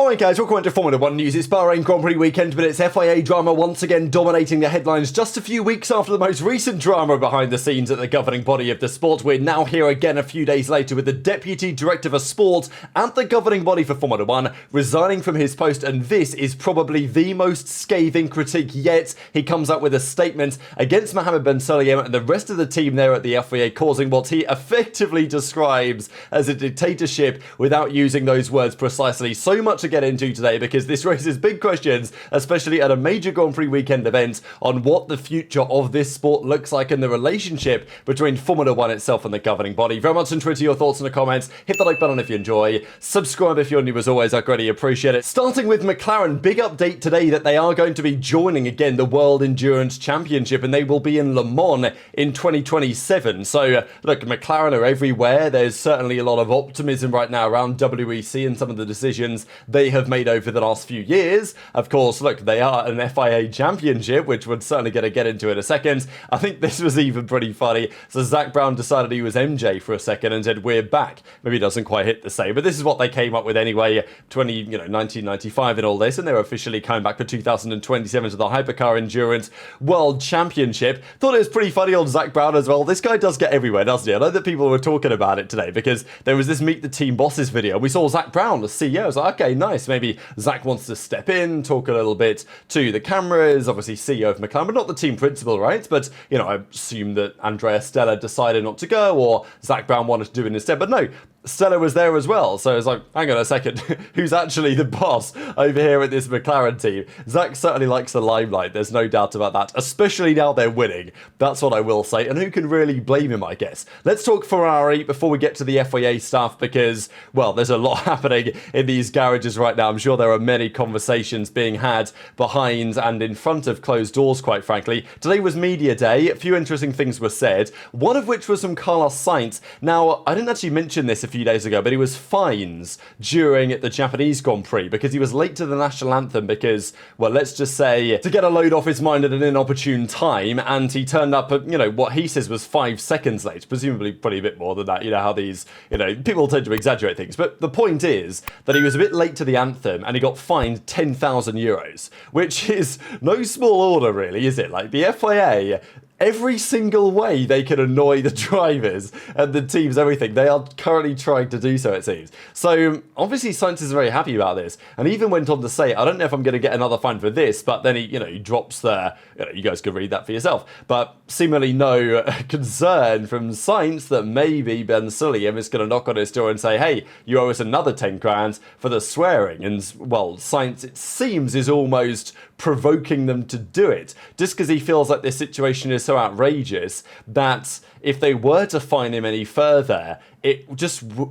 Alright guys, welcome to Formula 1 news. It's Bahrain Grand Prix weekend, but it's FIA drama once again dominating the headlines just a few weeks after the most recent drama behind the scenes at the governing body of the sport. We're now here again a few days later with the Deputy Director for Sport at the governing body for Formula 1 resigning from his post, and this is probably the most scathing critique yet. He comes up with a statement against Mohammed Ben Sulayem and the rest of the team there at the FIA, causing what he effectively describes as a dictatorship without using those words precisely. So much to get into today because this raises big questions, especially at a major Grand Prix weekend event, on what the future of this sport looks like and the relationship between Formula 1 itself and the governing body. Very much on Twitter, your thoughts in the comments. Hit the like button if you enjoy. Subscribe if you're new as always, I greatly appreciate it. Starting with McLaren, big update today that they are going to be joining again the World Endurance Championship and they will be in Le Mans in 2027. So look, McLaren are everywhere. There's certainly a lot of optimism right now around WEC and some of the decisions they have made over the last few years. Of course, look, they are an FIA championship, which we're certainly going to get into in a second. I think this was even pretty funny. So Zak Brown decided he was MJ for a second and said, we're back. Maybe it doesn't quite hit the same, but this is what they came up with anyway. 1995 and all this, and they're officially coming back for 2027 to the Hypercar Endurance World Championship. Thought it was pretty funny on Zak Brown as well. This guy does get everywhere, doesn't he? I know that people were talking about it today because there was this Meet the Team Bosses video. We saw Zak Brown, the CEO. I was like, okay, nice. Maybe Zak wants to step in, talk a little bit to the cameras, obviously CEO of McLaren, but not the team principal, right? But, I assume that Andrea Stella decided not to go or Zak Brown wanted to do it instead. But no, Stella was there as well, so it's like, hang on a second, who's actually the boss over here at this McLaren team? Zak certainly likes the limelight, there's no doubt about that, especially now they're winning. That's what I will say, and who can really blame him, I guess? Let's talk Ferrari before we get to the FIA stuff, because, well, there's a lot happening in these garages right now. I'm sure there are many conversations being had behind and in front of closed doors, quite frankly. Today was media day, a few interesting things were said, one of which was from Carlos Sainz. Now, I didn't actually mention this a few days ago, but he was fines during the Japanese Grand Prix because he was late to the national anthem because, well, let's just say, to get a load off his mind at an inopportune time, and he turned up at, what he says was 5 seconds late, presumably probably a bit more than that. How these, people tend to exaggerate things, but the point is that he was a bit late to the anthem and he got fined 10,000 euros, which is no small order really, is it? Like the FIA, every single way they can annoy the drivers and the teams, everything, they are currently trying to do so, it seems. So obviously Sainz is very happy about this and even went on to say, I don't know if I'm going to get another fine for this, but then he drops the, you guys could read that for yourself, but seemingly no concern from Sainz that maybe Ben Sulayem is going to knock on his door and say, hey, you owe us another 10 grand for the swearing. And well, Sainz, it seems, is almost provoking them to do it just because he feels like this situation is so outrageous that if they were to fine him any further, it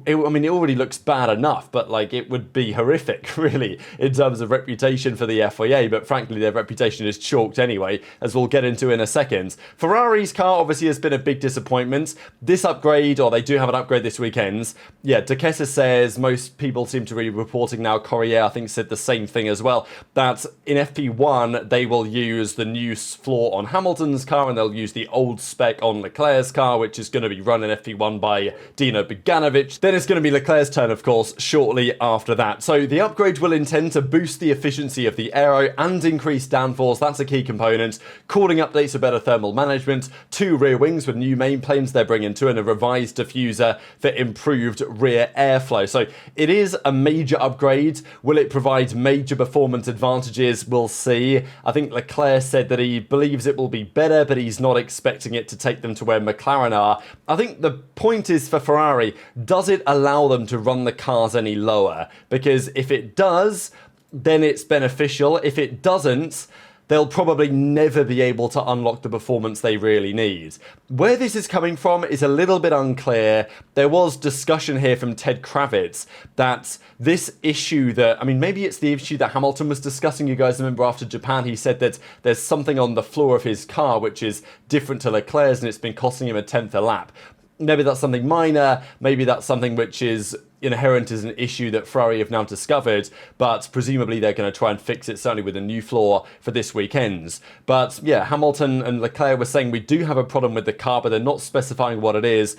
already looks bad enough, but like it would be horrific really in terms of reputation for the FIA, but frankly their reputation is chalked anyway, as we'll get into in a second. Ferrari's car obviously has been a big disappointment. This upgrade, or they do have an upgrade this weekend. Yeah, De Kessa says, most people seem to be reporting now, Corriere I think said the same thing as well, that in FP1 they will use the new floor on Hamilton's car and they'll use the old spec on Leclerc's car, which is going to be run in FP1 by Dino Beganovic. Then it's going to be Leclerc's turn, of course, shortly after that. So the upgrade will intend to boost the efficiency of the aero and increase downforce. That's a key component. Cooling updates for better thermal management, 2 rear wings with new main planes they're bringing to, and a revised diffuser for improved rear airflow. So it is a major upgrade. Will it provide major performance advantages? We'll see. I think Leclerc said that he believes it will be better, but he's not expecting it to take them to where McLaren are. I think the point is for Ferrari, does it allow them to run the cars any lower? Because if it does, then it's beneficial. If it doesn't, they'll probably never be able to unlock the performance they really need. Where this is coming from is a little bit unclear. There was discussion here from Ted Kravitz that this issue that, maybe it's the issue that Hamilton was discussing. You guys remember after Japan, he said that there's something on the floor of his car which is different to Leclerc's and it's been costing him a 10th a lap. Maybe that's something minor, maybe that's something which is inherent as an issue that Ferrari have now discovered, but presumably they're going to try and fix it, certainly with a new floor for this weekend's. But yeah, Hamilton and Leclerc were saying we do have a problem with the car, but they're not specifying what it is.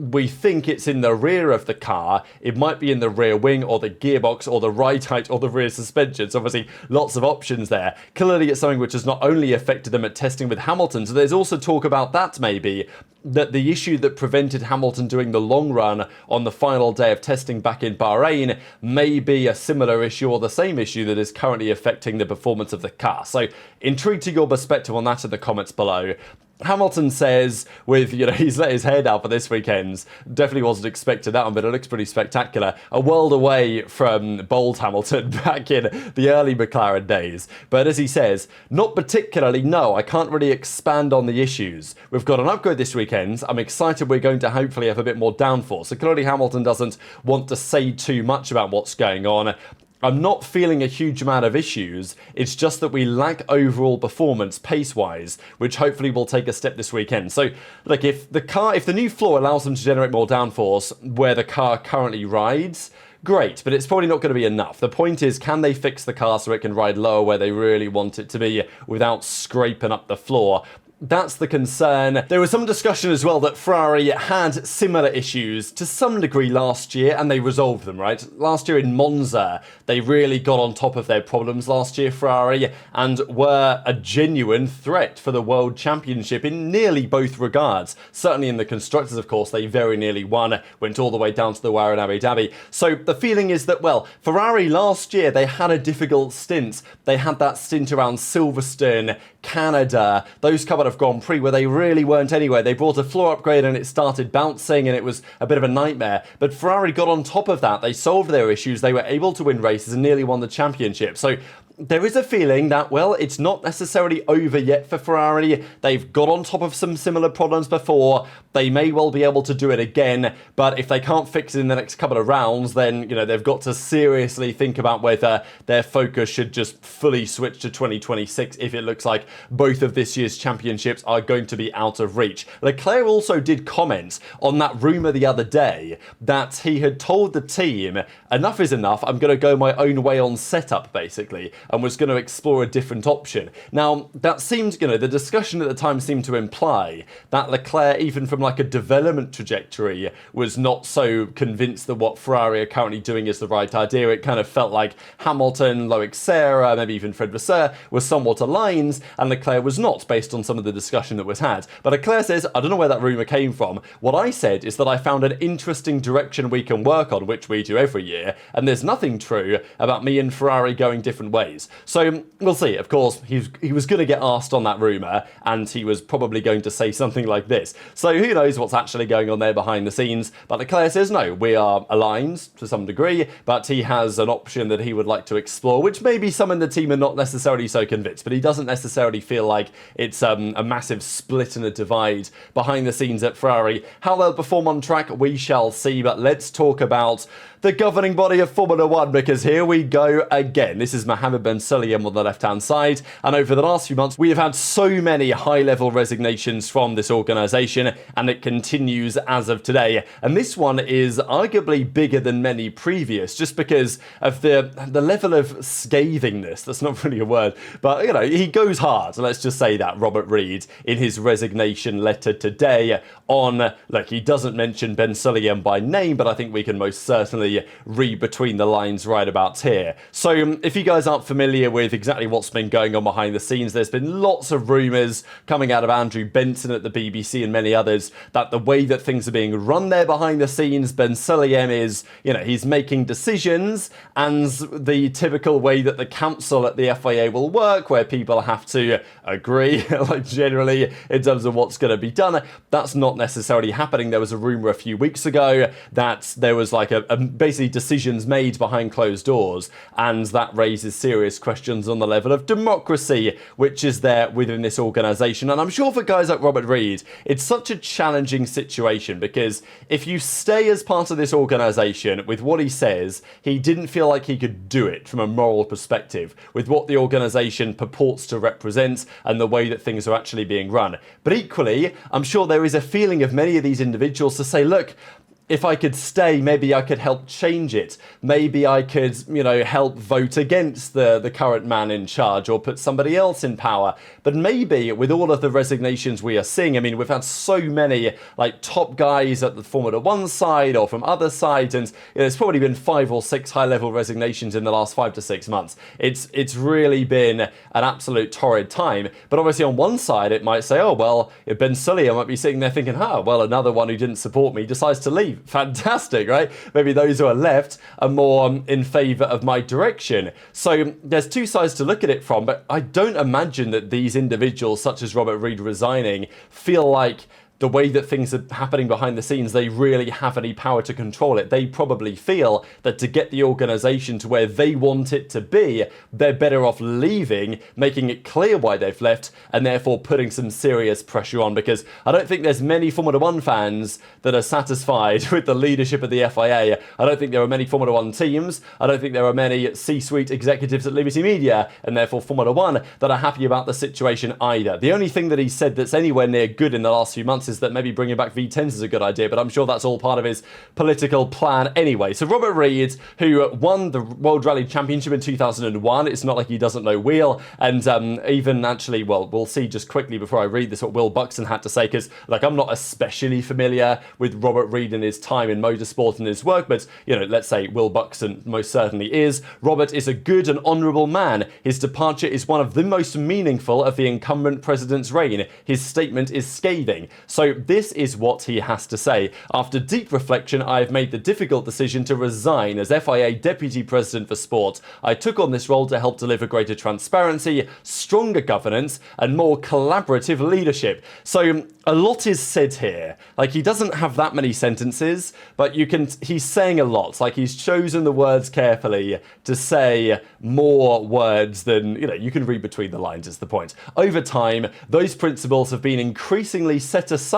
we think it's in the rear of the car. It might be in the rear wing or the gearbox or the ride height or the rear suspension. So obviously lots of options there. Clearly it's something which has not only affected them at testing with Hamilton, so there's also talk about that maybe, that the issue that prevented Hamilton doing the long run on the final day of testing back in Bahrain may be a similar issue or the same issue that is currently affecting the performance of the car. So intrigued to your perspective on that in the comments below. Hamilton says, with, he's let his hair down for this weekend. Definitely wasn't expecting that one, but it looks pretty spectacular. A world away from bold Hamilton back in the early McLaren days. But as he says, not particularly, no, I can't really expand on the issues. We've got an upgrade this weekend. I'm excited we're going to hopefully have a bit more downforce. So clearly Hamilton doesn't want to say too much about what's going on. I'm not feeling a huge amount of issues. It's just that we lack overall performance pace-wise, which hopefully will take a step this weekend. So, look, if the new floor allows them to generate more downforce where the car currently rides, great, but it's probably not going to be enough. The point is, can they fix the car so it can ride lower where they really want it to be without scraping up the floor? That's the concern. There was some discussion as well that Ferrari had similar issues to some degree last year and they resolved them, right? Last year in Monza, they really got on top of their problems last year, Ferrari, and were a genuine threat for the World Championship in nearly both regards. Certainly in the constructors, of course, they very nearly won, went all the way down to the wire in Abu Dhabi. So the feeling is that, well, Ferrari last year, they had a difficult stint. They had that stint around Silverstone, Canada, those couple of Grand Prix where they really weren't anywhere. They brought a floor upgrade and it started bouncing and it was a bit of a nightmare. But Ferrari got on top of that. They solved their issues. They were able to win races and nearly won the championship. So there is a feeling that, well, it's not necessarily over yet for Ferrari. They've got on top of some similar problems before. They may well be able to do it again, but if they can't fix it in the next couple of rounds, then, they've got to seriously think about whether their focus should just fully switch to 2026 if it looks like both of this year's championships are going to be out of reach. Leclerc also did comment on that rumour the other day that he had told the team, enough is enough, I'm going to go my own way on setup, basically, and was going to explore a different option. Now, that seemed, the discussion at the time seemed to imply that Leclerc, even from like a development trajectory, was not so convinced that what Ferrari are currently doing is the right idea. It kind of felt like Hamilton, Loic Serra, maybe even Fred Vasseur were somewhat aligned, and Leclerc was not, based on some of the discussion that was had. But Leclerc says, I don't know where that rumour came from. What I said is that I found an interesting direction we can work on, which we do every year, and there's nothing true about me and Ferrari going different ways. So we'll see. Of course, he was going to get asked on that rumour, and he was probably going to say something like this. So who knows what's actually going on there behind the scenes. But Leclerc says, no, we are aligned to some degree, but he has an option that he would like to explore, which maybe some in the team are not necessarily so convinced, but he doesn't necessarily feel like it's a massive split and a divide behind the scenes at Ferrari. How they'll perform on track, we shall see, but let's talk about the governing body of Formula One, because here we go again. This is Mohammed Ben Sulayem on the left-hand side, and over the last few months, we have had so many high-level resignations from this organisation, and it continues as of today. And this one is arguably bigger than many previous, just because of the level of scathingness. That's not really a word, but, he goes hard. So let's just say that, Robert Reid, in his resignation letter today on, look, he doesn't mention Ben Sulayem by name, but I think we can most certainly read between the lines right about here. So if you guys aren't familiar with exactly what's been going on behind the scenes, there's been lots of rumours coming out of Andrew Benson at the BBC and many others that the way that things are being run there behind the scenes, Ben Sulayem is, he's making decisions, and the typical way that the council at the FIA will work, where people have to agree, like generally in terms of what's going to be done, that's not necessarily happening. There was a rumour a few weeks ago that there was like basically decisions made behind closed doors, and that raises serious questions on the level of democracy which is there within this organisation. And I'm sure for guys like Robert Reid, it's such a challenging situation, because if you stay as part of this organisation with what he says, he didn't feel like he could do it from a moral perspective with what the organisation purports to represent and the way that things are actually being run. But equally, I'm sure there is a feeling of many of these individuals to say, look, if I could stay, maybe I could help change it. Maybe I could, help vote against the current man in charge or put somebody else in power. But maybe with all of the resignations we are seeing, I mean, we've had so many top guys at the Formula One side or from other sides, and there's probably been 5 or 6 high-level resignations in the last 5 to 6 months. It's really been an absolute torrid time. But obviously on one side, it might say, oh, well, Ben Sulayem might be sitting there thinking, well, another one who didn't support me decides to leave. Fantastic, right? Maybe those who are left are more in favour of my direction. So there's 2 sides to look at it from, but I don't imagine that these individuals, such as Robert Reid resigning, feel like the way that things are happening behind the scenes, they really have any power to control it. They probably feel that to get the organisation to where they want it to be, they're better off leaving, making it clear why they've left, and therefore putting some serious pressure on, because I don't think there's many Formula One fans that are satisfied with the leadership of the FIA. I don't think there are many Formula One teams. I don't think there are many C-suite executives at Liberty Media, and therefore Formula One, that are happy about the situation either. The only thing that he said that's anywhere near good in the last few months is that maybe bringing back V10s is a good idea, but I'm sure that's all part of his political plan anyway. So Robert Reid, who won the World Rally Championship in 2001, it's not like he doesn't know wheel, and even actually, well, we'll see just quickly before I read this what Will Buxton had to say, because I'm not especially familiar with Robert Reid and his time in motorsport and his work, but let's say Will Buxton most certainly is. Robert is a good and honourable man. His departure is one of the most meaningful of the incumbent president's reign. His statement is scathing. So this is what he has to say. After deep reflection, I have made the difficult decision to resign as FIA Deputy President for Sport. I took on this role to help deliver greater transparency, stronger governance, and more collaborative leadership. So a lot is said here. He doesn't have that many sentences, but he's saying a lot. He's chosen the words carefully to say more words than, you can read between the lines is the point. Over time, those principles have been increasingly set aside,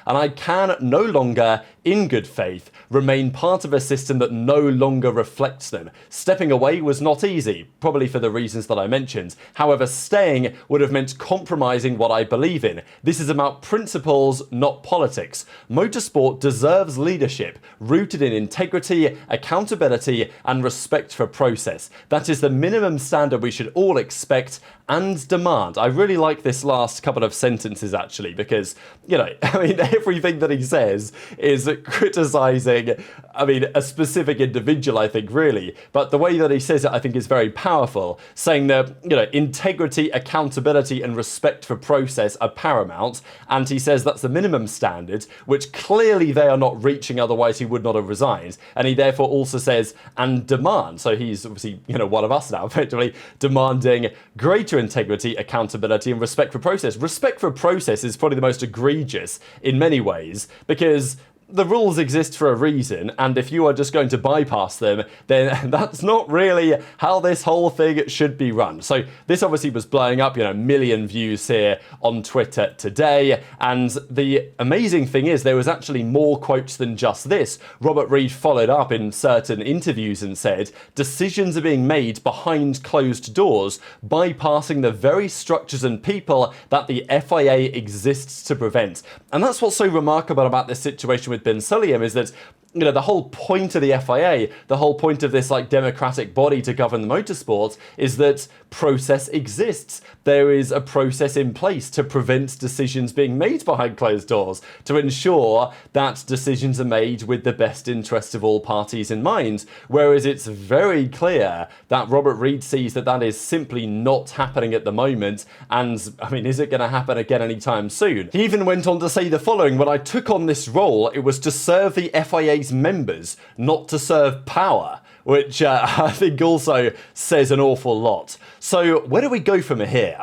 and I can no longer, in good faith, remain part of a system that no longer reflects them. Stepping away was not easy, probably for the reasons that I mentioned. However, staying would have meant compromising what I believe in. This is about principles, not politics. Motorsport deserves leadership, rooted in integrity, accountability, and respect for process. That is the minimum standard we should all expect and demand. I really like this last couple of sentences, actually, because, everything that he says is criticising, a specific individual, I think, really. But the way that he says it, I think, is very powerful, saying that, integrity, accountability, and respect for process are paramount. And he says that's the minimum standard, which clearly they are not reaching, otherwise he would not have resigned. And he therefore also says, and demand. So he's obviously, one of us now, effectively demanding greater integrity, accountability, and respect for process. Respect for process is probably the most egregious in many ways, because the rules exist for a reason, and if you are just going to bypass them, then that's not really how this whole thing should be run. So this obviously was blowing up, a million views here on Twitter today, and the amazing thing is there was actually more quotes than just this. Robert Reid followed up in certain interviews and said, decisions are being made behind closed doors, bypassing the very structures and people that the FIA exists to prevent. And that's what's so remarkable about this situation with Ben Sulayem, is that the whole point of the FIA, the whole point of this democratic body to govern the motorsport, is that process exists. There is a process in place to prevent decisions being made behind closed doors, to ensure that decisions are made with the best interest of all parties in mind. Whereas it's very clear that Robert Reid sees that that is simply not happening at the moment. And is it going to happen again anytime soon? He even went on to say the following: when I took on this role, it was to serve the FIA's members, not to serve power, which I think also says an awful lot. So where do we go from here?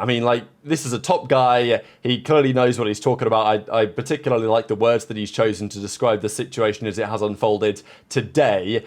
This is a top guy. He clearly knows what he's talking about. I particularly like the words that he's chosen to describe the situation as it has unfolded today.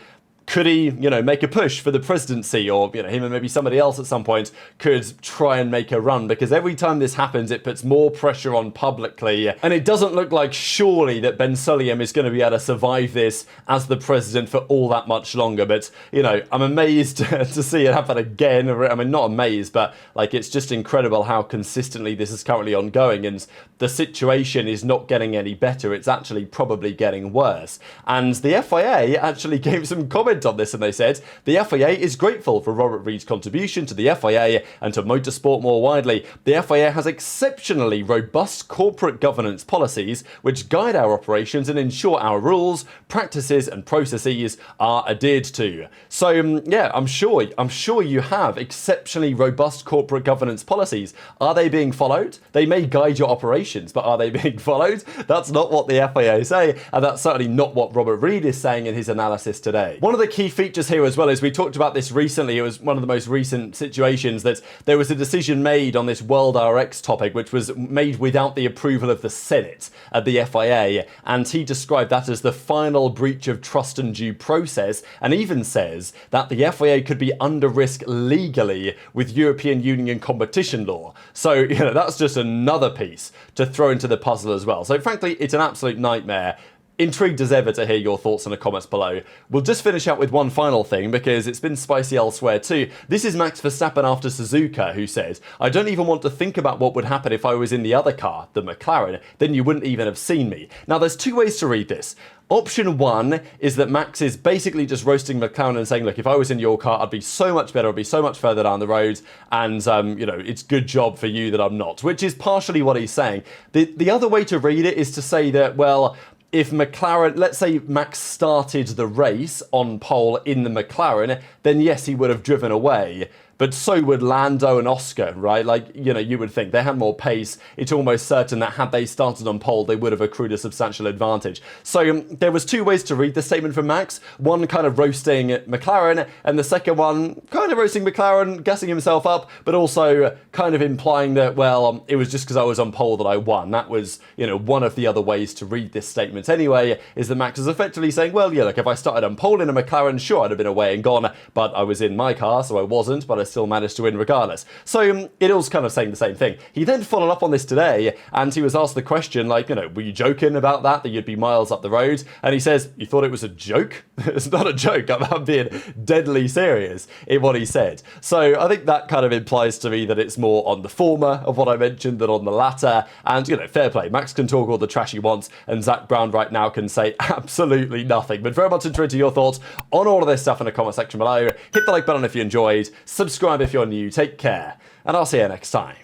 could he, make a push for the presidency, or, him and maybe somebody else at some point could try and make a run? Because every time this happens, it puts more pressure on publicly, and it doesn't look like surely that Ben Sulayem is going to be able to survive this as the president for all that much longer. But, I'm amazed to see it happen again. I mean, not amazed, but it's just incredible how consistently this is currently ongoing, and the situation is not getting any better. It's actually probably getting worse. And the FIA actually gave some comments on this, and they said the FIA is grateful for Robert Reid's contribution to the FIA and to motorsport more widely. The FIA has exceptionally robust corporate governance policies which guide our operations and ensure our rules, practices and processes are adhered to. So yeah, I'm sure you have exceptionally robust corporate governance policies. Are they being followed? They may guide your operations, but are they being followed? That's not what the FIA say, and that's certainly not what Robert Reid is saying in his analysis today. One of the key features here as well is, we talked about this recently, it was one of the most recent situations, that there was a decision made on this World RX topic which was made without the approval of the Senate at the FIA, and he described that as the final breach of trust and due process, and even says that the FIA could be under risk legally with European Union competition law. So, that's just another piece to throw into the puzzle as well. So frankly, it's an absolute nightmare. Intrigued as ever to hear your thoughts in the comments below. We'll just finish up with one final thing, because it's been spicy elsewhere too. This is Max Verstappen after Suzuka, who says, "I don't even want to think about what would happen if I was in the other car, the McLaren, then you wouldn't even have seen me." Now, there's two ways to read this. Option one is that Max is basically just roasting McLaren and saying, look, if I was in your car, I'd be so much better, I'd be so much further down the road, and, it's good job for you that I'm not, which is partially what he's saying. The other way to read it is to say that, well, if McLaren, let's say Max started the race on pole in the McLaren, then yes, he would have driven away. But so would Lando and Oscar, right? You would think they had more pace. It's almost certain that had they started on pole, they would have accrued a substantial advantage. So there was two ways to read the statement from Max. One kind of roasting McLaren, and the second one kind of roasting McLaren, gassing himself up, but also kind of implying that, well, it was just because I was on pole that I won. That was, one of the other ways to read this statement anyway, is that Max is effectively saying, well, yeah, look, if I started on pole in a McLaren, sure, I'd have been away and gone, but I was in my car, so I wasn't, but I still managed to win regardless. So it all's kind of saying the same thing. He then followed up on this today, and he was asked the question, were you joking about that you'd be miles up the road? And he says, you thought it was a joke? It's not a joke. I'm being deadly serious in what he said. So I think that kind of implies to me that it's more on the former of what I mentioned than on the latter. And, fair play. Max can talk all the trash he wants, and Zach Brown right now can say absolutely nothing. But very much interested in your thoughts on all of this stuff in the comment section below. Hit the like button if you enjoyed. Subscribe if you're new. Take care, and I'll see you next time.